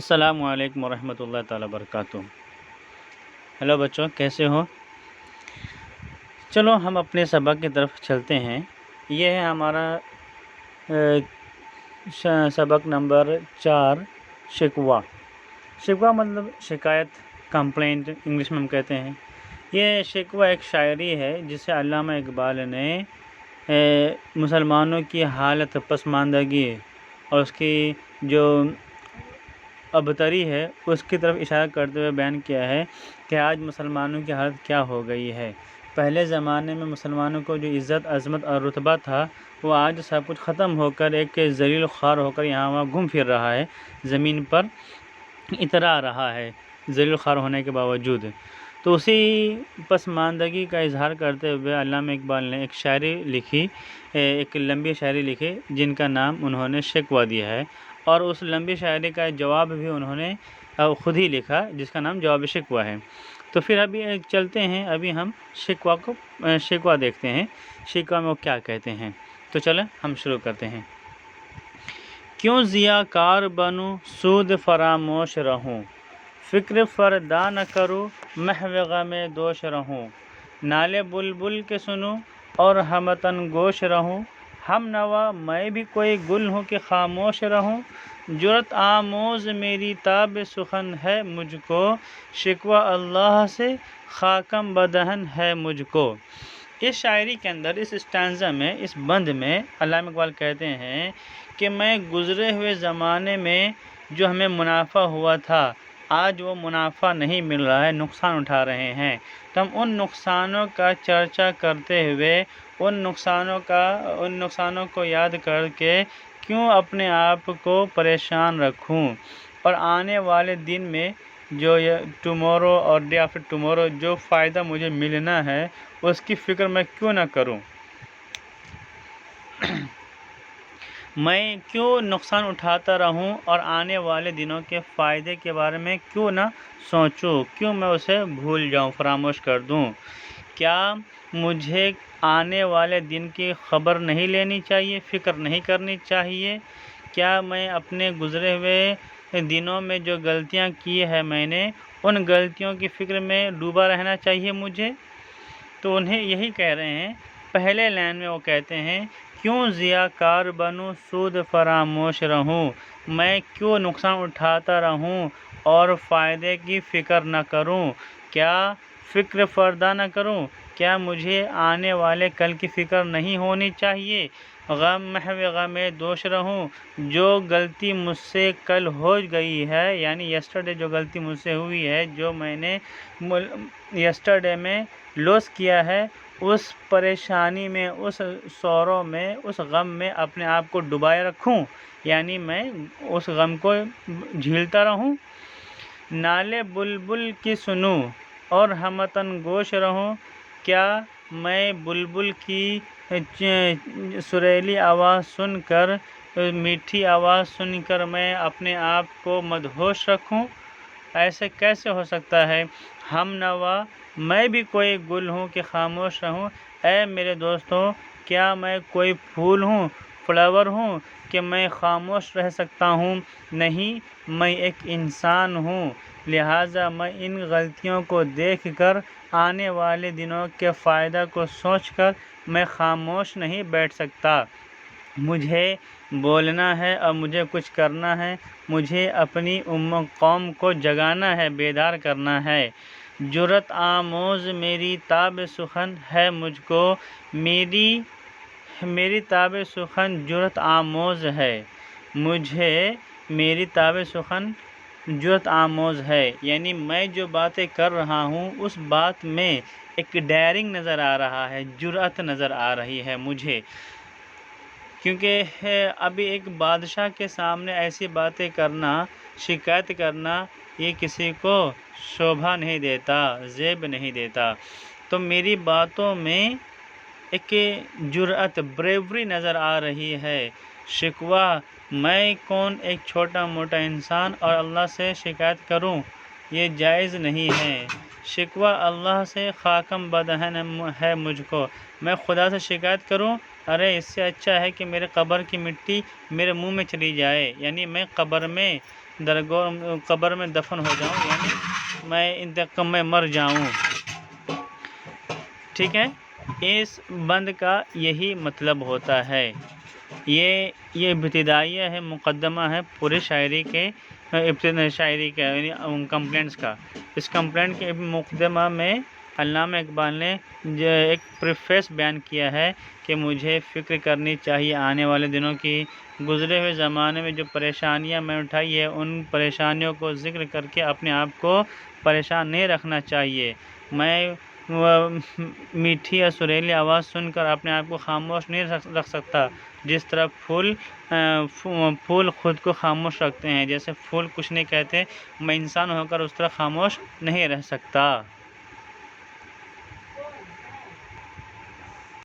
السلام علیکم ورحمۃ اللہ تعالیٰ وبرکاتہ۔ ہیلو بچوں، کیسے ہو؟ چلو ہم اپنے سبق کی طرف چلتے ہیں۔ یہ ہے ہمارا سبق نمبر 4، شکوہ۔ شکوہ مطلب شکایت، کمپلینٹ انگلش میں ہم کہتے ہیں۔ یہ شکوہ ایک شاعری ہے جسے علامہ اقبال نے مسلمانوں کی حالت پسماندگی اور اس کی جو ابتری ہے اس کی طرف اشارہ کرتے ہوئے بیان کیا ہے کہ آج مسلمانوں کی حالت کیا ہو گئی ہے۔ پہلے زمانے میں مسلمانوں کو جو عزت، عظمت اور رتبہ تھا وہ آج سب کچھ ختم ہو کر ایک ذلیل خوار ہو کر یہاں وہاں گھوم پھر رہا ہے، زمین پر اترا رہا ہے ذلیل خوار ہونے کے باوجود۔ تو اسی پسماندگی کا اظہار کرتے ہوئے علامہ اقبال نے ایک شاعری لکھی، ایک لمبی شاعری لکھی جن کا نام انہوں نے شکوہ دیا ہے، اور اس لمبی شاعری کا جواب بھی انہوں نے خود ہی لکھا جس کا نام جواب شکوہ ہے۔ تو پھر ابھی چلتے ہیں، ابھی ہم شکوہ دیکھتے ہیں، شکوہ میں وہ کیا کہتے ہیں۔ تو چلیں ہم شروع کرتے ہیں۔ کیوں ضیاءکار بنوں سود فراموش رہوں، فکر فردا نہ کروں محو غم دوش رہوں، نالے بلبل کے سنوں اور ہمتن گوش رہوں، ہم نوا میں بھی کوئی گل ہوں کہ خاموش رہوں، جرأت آموز میری تاب سخن ہے مجھ کو، شکوہ اللہ سے خاکم بدہن ہے مجھ کو۔ اس شاعری کے اندر، اس اسٹانزا میں، اس بند میں علامہ اقبال کہتے ہیں کہ میں گزرے ہوئے زمانے میں جو ہمیں منافع ہوا تھا آج وہ منافع نہیں مل رہا ہے، نقصان اٹھا رہے ہیں۔ تو ہم ان نقصانوں کا چرچا کرتے ہوئے ان نقصانوں کو یاد کر کے کیوں اپنے آپ کو پریشان رکھوں، اور آنے والے دن میں جو ٹمورو اور ڈے آفٹر ٹمورو جو فائدہ مجھے ملنا ہے اس کی فکر میں کیوں نہ کروں، میں کیوں نقصان اٹھاتا رہوں اور آنے والے دنوں کے فائدے کے بارے میں کیوں نہ سوچوں، کیوں میں اسے بھول جاؤں، فراموش کر دوں۔ کیا مجھے آنے والے دن کی خبر نہیں لینی چاہیے، فکر نہیں کرنی چاہیے؟ کیا میں اپنے گزرے ہوئے دنوں میں جو غلطیاں کی ہے میں نے ان غلطیوں کی فکر میں ڈوبا رہنا چاہیے مجھے؟ تو انہیں یہی کہہ رہے ہیں، پہلے لائن میں وہ کہتے ہیں کیوں ضیاءکار بنوں سود فراموش رہوں، میں کیوں نقصان اٹھاتا رہوں اور فائدے کی فکر نہ کروں، کیا فکر فردا نہ کروں، کیا مجھے آنے والے کل کی فکر نہیں ہونی چاہیے، محو غم دوش رہوں، جو غلطی مجھ سے کل ہو گئی ہے، یعنی یسٹرڈے جو غلطی مجھ سے ہوئی ہے، جو میں نے یسٹرڈے میں لوس کیا ہے، اس پریشانی میں، اس سورو میں، اس غم میں اپنے آپ کو ڈبائے رکھوں، یعنی میں اس غم کو جھیلتا رہوں۔ نالے بلبل کی سنوں اور ہمتن گوش رہوں، کیا میں بلبل کی سریلی آواز سن کر، میٹھی آواز سن کر میں اپنے آپ کو مدہوش رکھوں؟ ایسے کیسے ہو سکتا ہے؟ ہم نوا میں بھی کوئی گل ہوں کہ خاموش رہوں، اے میرے دوستوں کیا میں کوئی پھول ہوں، فلاور ہوں کہ میں خاموش رہ سکتا ہوں؟ نہیں، میں ایک انسان ہوں، لہٰذا میں ان غلطیوں کو دیکھ کر، آنے والے دنوں کے فائدہ کو سوچ کر میں خاموش نہیں بیٹھ سکتا۔ مجھے بولنا ہے اور مجھے کچھ کرنا ہے، مجھے اپنی قوم کو جگانا ہے، بیدار کرنا ہے۔ جرأت آموز میری تاب سخن ہے مجھ کو، میری تاب سخن جرأت آموز ہے، میری تاب سخن جرأت آموز ہے، یعنی میں جو باتیں کر رہا ہوں اس بات میں ایک ڈیئرنگ نظر آ رہا ہے، جرأت نظر آ رہی ہے مجھے، کیونکہ ابھی ایک بادشاہ کے سامنے ایسی باتیں کرنا، شکایت کرنا، یہ کسی کو شوبھا نہیں دیتا، زیب نہیں دیتا۔ تو میری باتوں میں ایک جرأت، بریوری نظر آ رہی ہے۔ شکوہ، میں کون ایک چھوٹا موٹا انسان اور اللہ سے شکایت کروں، یہ جائز نہیں ہے۔ شکوہ اللہ سے خاکم بدہن ہے مجھ کو، میں خدا سے شکایت کروں، ارے اس سے اچھا ہے کہ میرے قبر کی مٹی میرے منہ میں چلی جائے، یعنی میں قبر میں درگور قبر میں دفن ہو جاؤں، یعنی میں مر جاؤں۔ ٹھیک ہے، اس بند کا یہی مطلب ہوتا ہے۔ یہ ابتدائیہ ہے، مقدمہ ہے پورے شاعری کے یعنی کمپلینٹس کا۔ اس کمپلینٹ کے مقدمہ میں علامہ اقبال نے جو ایک پریفیس بیان کیا ہے کہ مجھے فکر کرنی چاہیے آنے والے دنوں کی، گزرے ہوئے زمانے میں جو پریشانیاں میں اٹھائی ہے ان پریشانیوں کو ذکر کر کے اپنے آپ کو پریشان نہیں رکھنا چاہیے۔ میں میٹھی یا سریلی آواز سن کر اپنے آپ کو خاموش نہیں رکھ سکتا، جس طرح پھول خود کو خاموش رکھتے ہیں۔ جیسے پھول کچھ نہیں کہتے، میں انسان ہو کر اس طرح خاموش نہیں رہ سکتا۔